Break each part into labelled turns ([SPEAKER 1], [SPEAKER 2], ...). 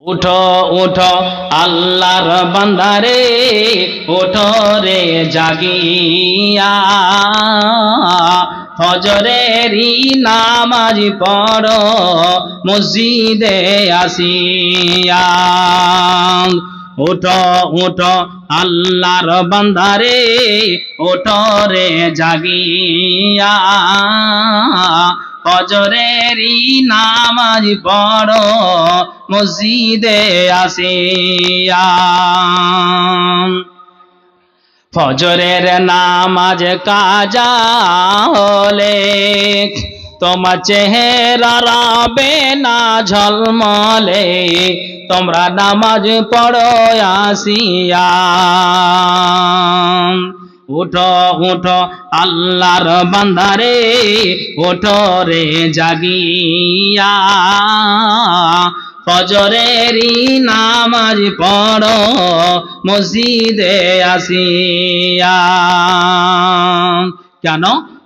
[SPEAKER 1] উঠো উঠো আল্লাহর বান্দারে, উঠো রে জাগিয়া, ফজরেরই নামাজ পড়ো মসজিদে আসিয়া। উঠো উঠো আল্লাহর বান্দারে, উঠো রে জাগিয়া, ফজরেরই নামাজ পড়ো মসজিদে আসিয়া। ফজরের নামাজ কাজা হলে তোমার চেহারা রবে না ঝলমলে, তোমরা নামাজ পড়ো আসিয়া। উঠো উঠো আল্লাহর বান্দারে, উঠো রে জাগিয়া, ফজরেরই নামাজ পড়ো মসজিদে আসিয়া। কেন?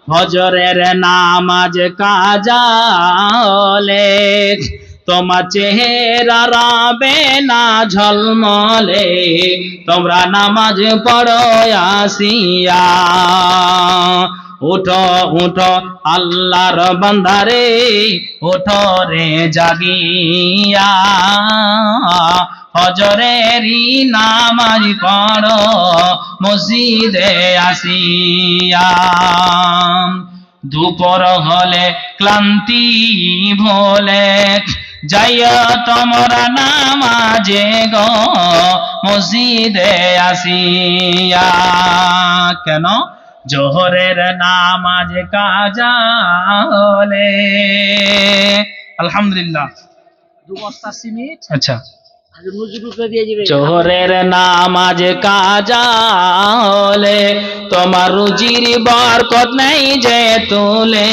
[SPEAKER 1] ফজরের নামাজ কাজা হলে তোমার চেহারা রবে না ঝলমলে, তোমরা নামাজ পড়ো আসিয়া। উঠো উঠো আল্লাহর বান্দারে, উঠো রে জাগিয়া, ফজরেরই নামাজ পড়ো মসজিদে আসিয়া। দুপুর হলে ক্লান্তি ভোলে যাইয়া তোমরা নামাজে গো মসজিদে আসিয়া। কেন? জোহরের নামাজ কাজা হলে। আলহামদুলিল্লাহ। আচ্ছা, জোহরের নামাজ কাজা হলে তোমার রুজির বরকত নেই যে তুলে,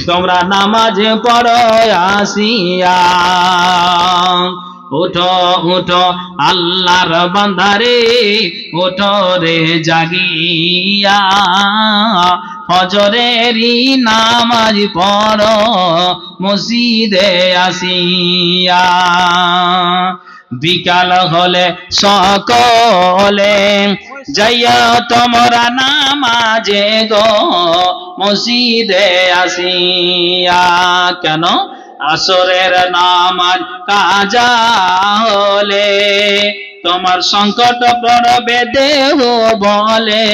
[SPEAKER 1] তোমরা নামাজ পড়ো আসিয়া। উঠো উঠো আল্লাহর বান্দারে, উঠো রে জাগিয়া, ফজরেরই নামাজ পড়ো মসজিদে আসিয়া। বিকাল হলে সকলে যাইয়া তোমরা নামাজে গো মসজিদে আসিয়া। কেন? আসরের নামাজ কাজা হলে তোমার সংকট পড়বে দেহ বলে,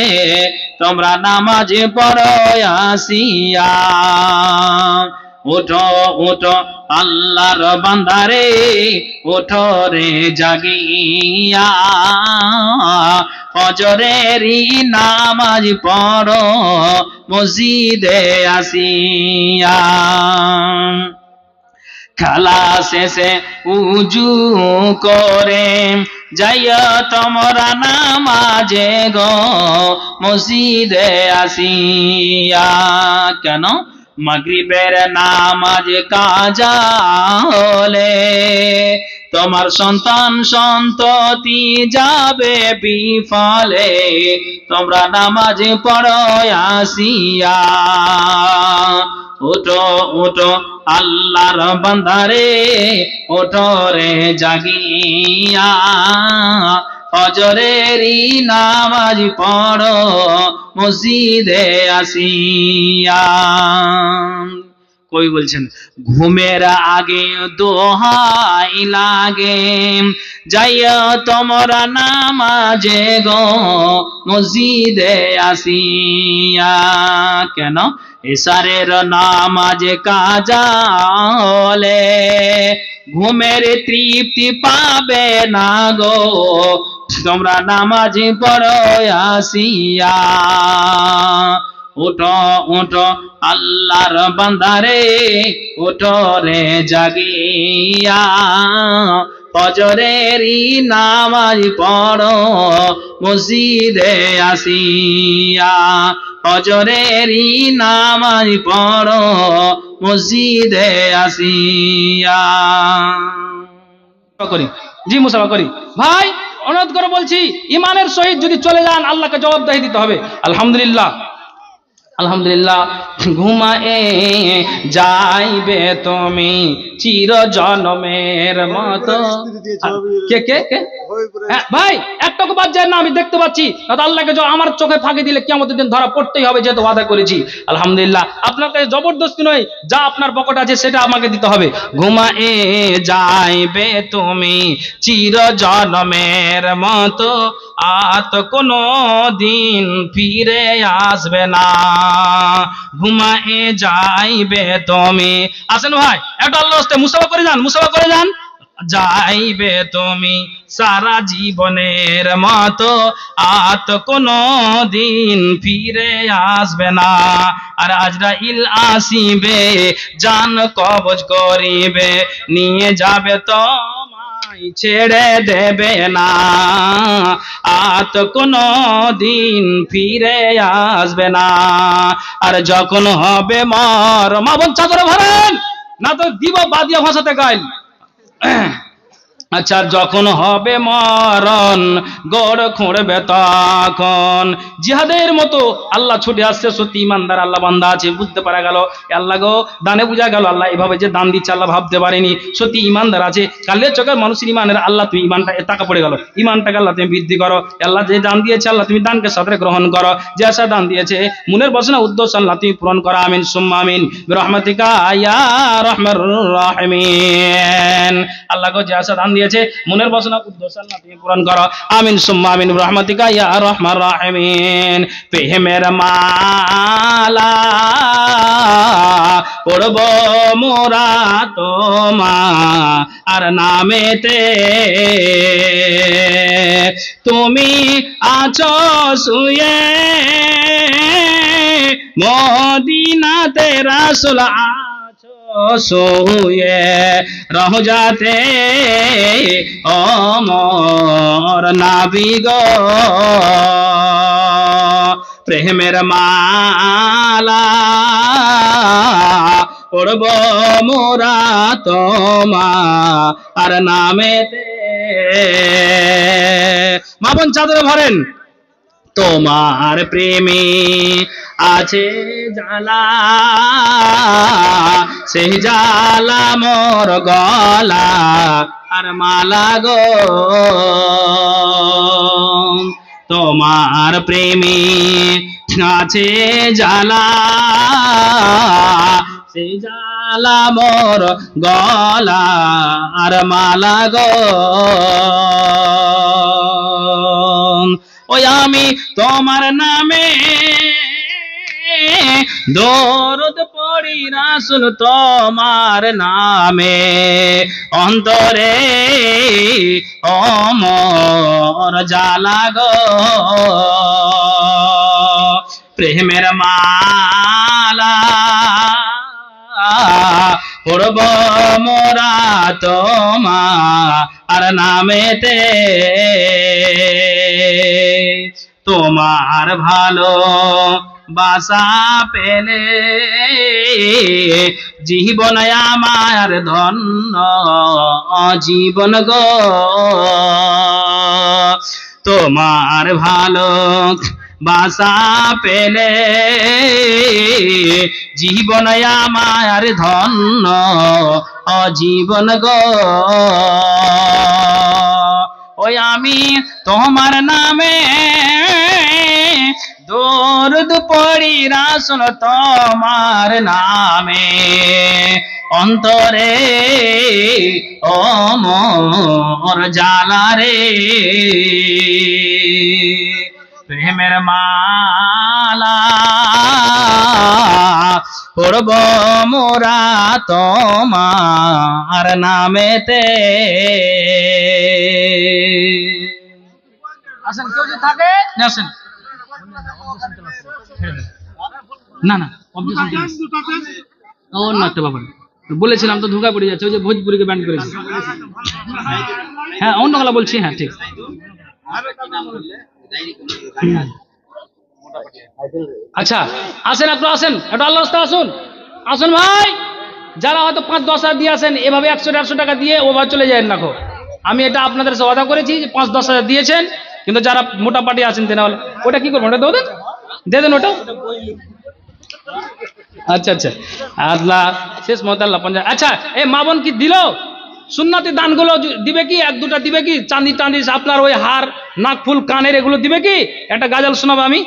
[SPEAKER 1] তোমরা নামাজ পড়ো আসিয়া। উঠো উঠো আল্লাহর বান্দারে, উঠো রে জাগিয়া, ফজরেরই নামাজ পড়ো মসজিদে আসিয়া। খালা শেষে উজু করে যাইয়া তোমরা নামাজে গো মসজিদে আসিয়া। কেন? মাগরিবের নামাজ কাজা হলে তোমার সন্তান সন্ততি যাবে বিফলে, তোমরা নামাজ পড়ো আসিয়া। উঠো উঠো আল্লাহর বান্দারে, উঠো রে জাগিয়া, ফজরেরই নামাজ পড়ো মসজিদে আসিয়া। কই বলছেন ঘুমের আগে দোহাই লাগে যাইয়া তোমরা নামাজে গো মসজিদে আসিয়া। কেন? এশারের নামাজ কাজা হলে ঘুমের তৃপ্তি পাবে না গো, তোমরা নামাজ পড়ো আসিয়া। উঠো উঠো আল্লাহর বান্দারে, উঠো রে জাগিয়া, ফজরেরই নামাজ পড়ো মসজিদে আসিয়া। ফজরেরই নামাজ পড়ো মসজিদে আসিয়া। করি জি মুসাফা করি ভাই, অনুরোধ করে বলছি ইমানের সহিত যদি চলে যান আল্লাহকে জবাবদিহি দিতে হবে। আলহামদুলিল্লাহ আলহামদুলিল্লাহ। ঘুমায়ে যাইবে তুমি চির জন্মের মতো। কে কে কে ভাই একটাকে বাদ যায় না, আমি দেখতে পাচ্ছি। আল্লাহকে আমার চোখে ফাঁকি দিলে কিয়ামতের দিন ধরা পড়তেই হবে, যেহেতু ওয়াদা করেছি। আলহামদুলিল্লাহ, আপনার কাছে জবরদস্তি নয়, যা আপনার পকেট আছে সেটা আমাকে দিতে হবে। ঘুমায়ে যাইবে তুমি চির জন্মের মতো, আত কোনো দিন ফিরে আসবে না। ঘুমায়ে যাইবে তুমি, আসেন ভাই একটা আল্লাহর রাস্তায় মুসাফা করে যান, মুসাফা করে যান। যাইবে তুমি সারা জীবনের মতো, আত কোনো দিন ফিরে আসবে না। আর আজরাইল আসিবে জান কবজ করিবে, নিয়ে যাবে তো ছেড়ে দেবে না, আত কোনো দিন ফিরে আসবে না। আর যখন হবে মর, মা বোন চাদরে ভরেন না তো দিব বাদিয়া ভাষাতে গাইল। আচ্ছা, যখন হবে মরণ গড় খুঁড়বে তখন, জিহাদের মতো আল্লাহ ছুটে আসছে। সত্যি ইমানদার আল্লাহ বান্দা আছে, বুঝতে পারা গেল আল্লাহ গো, দানে বোঝা গেল আল্লাহ এভাবে যে দান দিচ্ছে আল্লাহ ভাবতে পারেনি। সত্যি ইমানদার আছে, কালের চোখের মানুষের ইমানের আল্লাহ তুমি ইমানটা টাকা পড়ে গেল, ইমানটাকে আল্লাহ তুমি বৃদ্ধি করো। আল্লাহ যে দান দিয়েছে আল্লাহ তুমি দানকে সাথে গ্রহণ করো, যে আশা দান দিয়েছে মনের বাসনা উদ্দেশ্য আল্লাহ তুমি পূরণ করো। আমিন সুম্মা আমিন বিরহমাতিকা ইয়া আরহামার রাহিমিন। আল্লাহ গো যে আশা দান দিয়েছে মনের বাসনা উদ্দেশ্য আল্লাহ তুমি পূরণ করো। আমিন সুম্মা আমিন বিরহমাতিকা ইয়া আরহামার রাহিমিন। প্রেমের মালা পড়ব মোরা তোমার নামেতে, তুমি আছো শুয়ে মদিনাতে রাসূল আছো শুয়ে, রওজাতে ওমর নবী গো। প্রেমের মালা পড়ব মোরা তোমার নামেতে, মা বোন চাদরে ভরেন। তোমার প্রেমে আছে জ্বালা, সেই জ্বালা মোর গলা আর মালা গো। তোমার প্রেমে আছে জ্বালা, সেই জ্বালা মোর গলা আর মালা গো। ওই আমি তোমার নামে দরুদ পড়ি রাসূল তোমার নামে, অন্তরে ওমর জ্বালা গো। প্রেমের মালা পড়ব মোরা তোমার নামেতে, তোমার ভালো বাসা পেলে জীবন আমার ধন্য জীবন গো। তোমার ভালো বাসা পেলে জীবন আমার ধন্য জীবন গো। ওই আমি তোমার নামে দরুদ পড়ি রাসূল তোমার নামে, অন্তরে ওমর জ্বালা রে। প্রেমের মালা পড়ব মোরা তোমার নামেতে। আসেন কেউ যদি থাকে আসেন। না না অন্য একটা ব্যাপার বলেছিলাম তো, ধোকা পড়ে যাচ্ছে। ওই যে ভোজপুরিকে ব্যান্ড করেছে। হ্যাঁ অন্য গলা বলছি, হ্যাঁ ঠিক। আচ্ছা আসেন, একটু আসেন, একটু আল্লাহর রাস্তায় আসুন, আসুন ভাই। যারা হয়তো 5-10 হাজার দিয়ে আসেন, এভাবে 100-150 টাকা দিয়ে ওভাবে চলে যায় না। আমি এটা আপনাদের সাথে ওয়াদা করেছি যে 5-10 হাজার দিয়েছেন, কিন্তু যারা মোটা পাটি আছেন তেনা ওটা কি করবেন, ওটা দিয়ে দেন, ওটা আচ্ছা আচ্ছা, আল্লাহ শেষ মত আল্লাহ পঞ্চাশ। আচ্ছা, এই মা বোন কি দিল সুন্নতি দানগুলো দিবে কি? এক দুটা দিবে কি? চাঁদি টাঁদি আপনার ওই হার, নাক ফুল, কানের এগুলো দিবে কি? একটা গাজল শোনাবো আমি,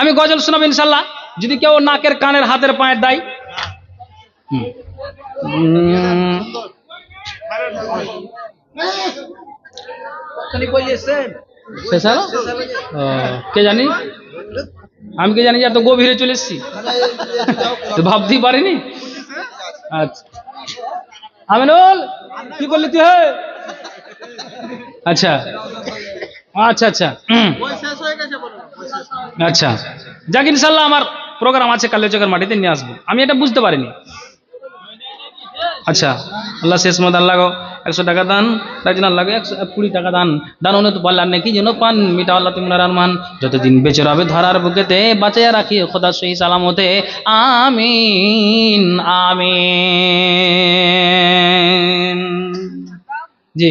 [SPEAKER 1] আমি গজল শোনাবো ইনশাল্লাহ, যদি কেউ নাকের, কানের, হাতের, পায়ের দেয়। কে জানি, আমি কে জানি, এত গভীরে চলে এসছি ভাবতেই পারিনি। আচ্ছা আমিনুল, কি করলি তুই? আচ্ছা আচ্ছা আচ্ছা আচ্ছা, যাক ইনশাল্লাহ আমার প্রোগ্রাম আছে কালে চকের মাটিতে নিয়ে আসবো, আমি এটা বুঝতে পারিনি। আচ্ছা, আল্লাহ শেষ মত আল্লাহ 100 টাকা দান, রাজন আল্লাহ 120 টাকা দান, দান অনুত পাল্লার নাকি যেন পান, মিটা আল্লাহ তোমরা রহমান, যতদিন বেঁচে রবে ধরার বুকেতে, বাঁচিয়ে রাখি খোদা সহি সালামতে, আমিন আমিন। জি।